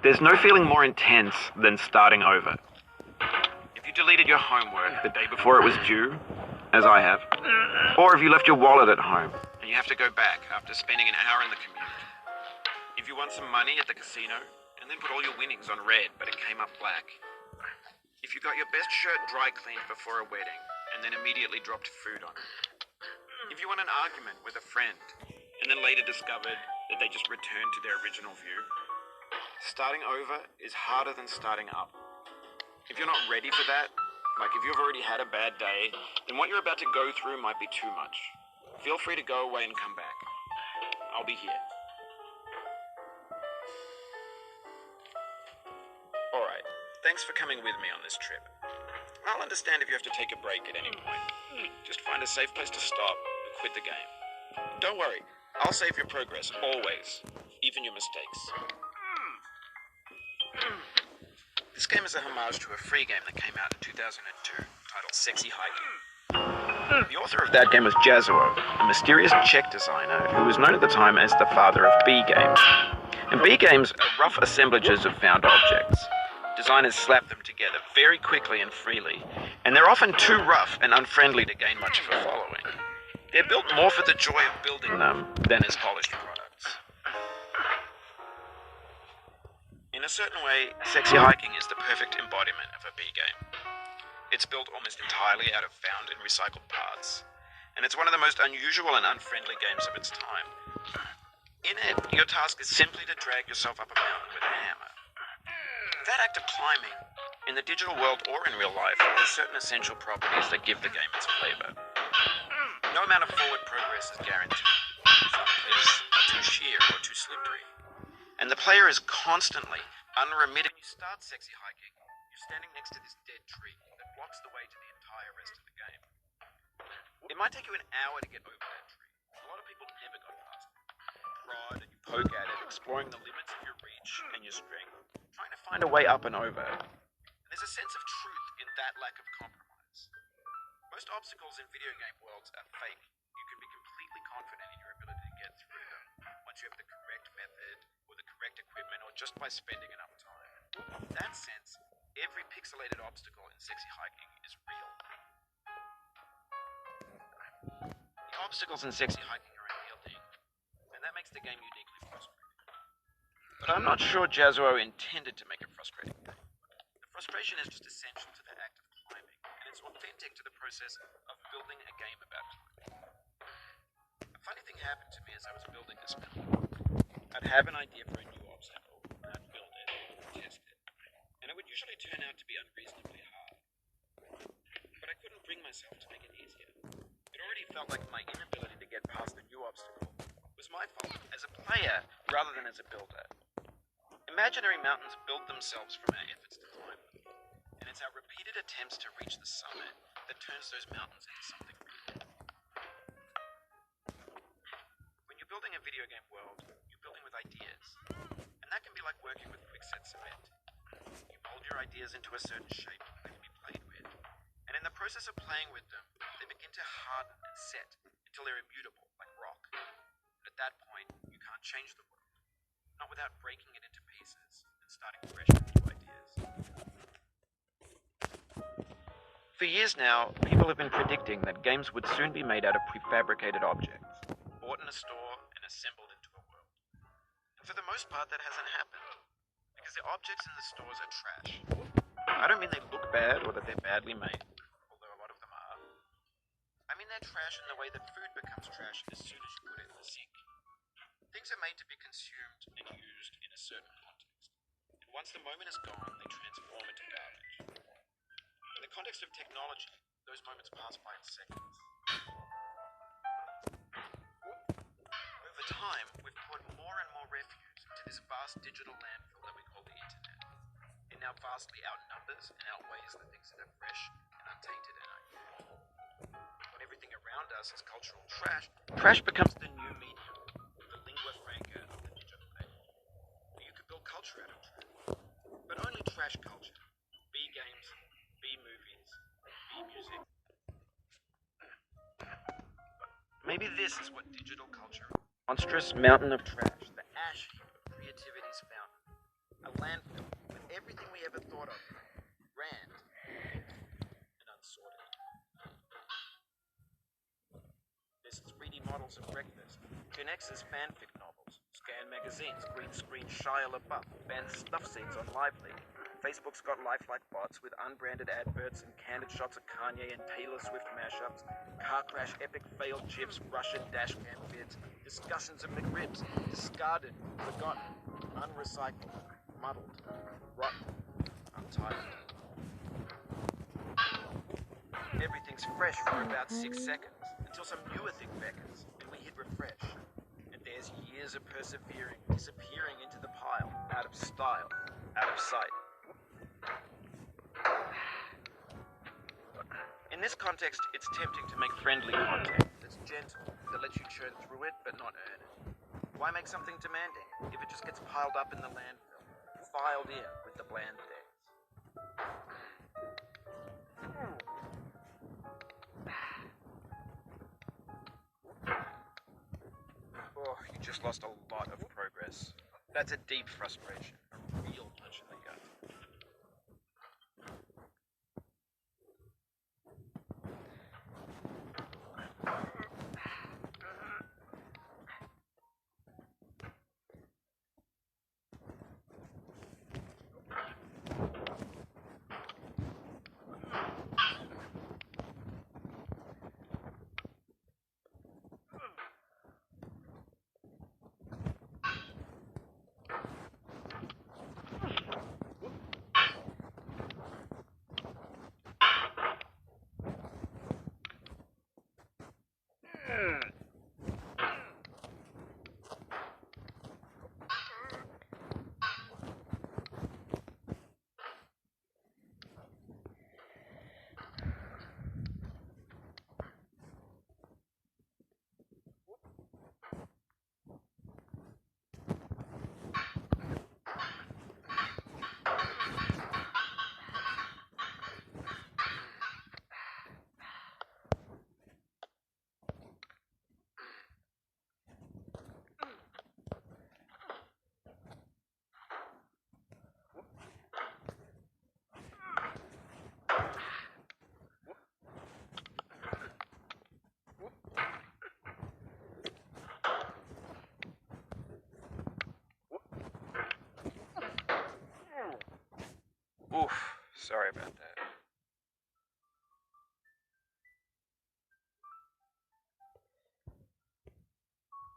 There's no feeling more intense than starting over. If you deleted your homework the day before it was due, as I have, or if you left your wallet at home and you have to go back after spending an hour in the commute. If you won some money at the casino and then put all your winnings on red but it came up black. If you got your best shirt dry cleaned before a wedding and then immediately dropped food on it. If you won an argument with a friend and then later discovered that they just returned to their original view. Starting over is harder than starting up. If you're not ready for that, like if you've already had a bad day, then what you're about to go through might be too much. Feel free to go away and come back. I'll be here. Alright, thanks for coming with me on this trip. I'll understand if you have to take a break at any point. Just find a safe place to stop and quit the game. Don't worry, I'll save your progress, always, even your mistakes. This game is a homage to a free game that came out in 2002, titled Sexy Hiking. The author of that game was Jazuo, a mysterious Czech designer who was known at the time as the father of B games. And B games are rough assemblages of found objects. Designers slap them together very quickly and freely, and they're often too rough and unfriendly to gain much of a following. They're built more for the joy of building them than as polished products. In a certain way, Sexy Hiking is the perfect embodiment of a B game. It's built almost entirely out of found and recycled parts, and it's one of the most unusual and unfriendly games of its time. In it, your task is simply to drag yourself up a mountain with a hammer. That act of climbing, in the digital world or in real life, has certain essential properties that give the game its flavor. No amount of forward progress is guaranteed. Some cliffs are too sheer or too slippery. And the player is constantly, unremitting. When you start Sexy Hiking, you're standing next to this dead tree that blocks the way to the entire rest of the game. It might take you an hour to get over that tree. A lot of people never go past it. You prod and you poke at it, exploring the limits of your reach and your strength, trying to find a way up and over. And there's a sense of truth in that lack of compromise. Most obstacles in video game worlds are fake. You can be completely confident in your ability to get through them once you have the correct method or the correct equipment or just by spending enough time. In that sense, every pixelated obstacle in Sexy Hiking is real. The obstacles in Sexy Hiking are a real thing, and that makes the game uniquely frustrating. But I'm not sure Jazuo intended to make a frustrating game. The frustration is just essential to the act of climbing, and it's authentic to the process of building a game about climbing. A funny thing happened to me as I was building this mountain. I'd have an idea for a new obstacle, and I'd build it, test it, and it would usually turn out to be unreasonably hard. But I couldn't bring myself to make it easier. It already felt like my inability to get past the new obstacle was my fault as a player rather than as a builder. Imaginary mountains build themselves from our efforts to climb them, and it's our repeated attempts to reach the summit that turns those mountains into something real. When you're building a video game world, you're building with ideas, and that can be like working with quickset cement. You mold your ideas into a certain shape that can be played with, and in the process of playing with them, they begin to harden and set until they're immutable, like rock. And at that point, you can't change the world, not without breaking it into pieces and starting fresh with new ideas. For years now, people have been predicting that games would soon be made out of prefabricated objects, bought in a store and assembled into a world. And for the most part, that hasn't happened, because the objects in the stores are trash. I don't mean they look bad or that they're badly made, although a lot of them are. I mean they're trash in the way that food becomes trash as soon as you put it in the sink. Things are made to be consumed and used in a certain context, and once the moment is gone, they transform into garbage. In the context of technology, those moments pass by in seconds. Over time, we've poured more and more refuse into this vast digital landfill that we call the internet. It now vastly outnumbers and outweighs the things that are fresh and untainted and unusual. When everything around us is cultural trash, trash becomes the new medium, the lingua franca of the digital age. You could build culture out of trash, but only trash culture. B games, B movies, B music. Maybe this is what digital culture is. Monstrous mountain of trash, the ash heap of creativity's fountain. A landfill with everything we ever thought of. Grand, and unsorted. There's 3D models of breakfast, Gen X's fanfic novels, Scan magazines, green screen Shia LaBeouf, banned stuff scenes on Lively. Facebook's got lifelike bots with unbranded adverts and candid shots of Kanye and Taylor Swift mashups, car crash epic failed GIFs, Russian dashcam vids, discussions of McRibs, discarded, forgotten, unrecycled, muddled, rotten, untitled. Everything's fresh for about 6 seconds, until some newer thing beckons, and we hit refresh. And there's years of persevering, disappearing into the pile, out of style, out of sight. In this context, it's tempting to make friendly content that's gentle, that lets you churn through it but not earn it. Why make something demanding if it just gets piled up in the landfill, filed in with the bland things? Oh, you just lost a lot of progress. That's a deep frustration, a real punch in the gut. Oof, sorry about that.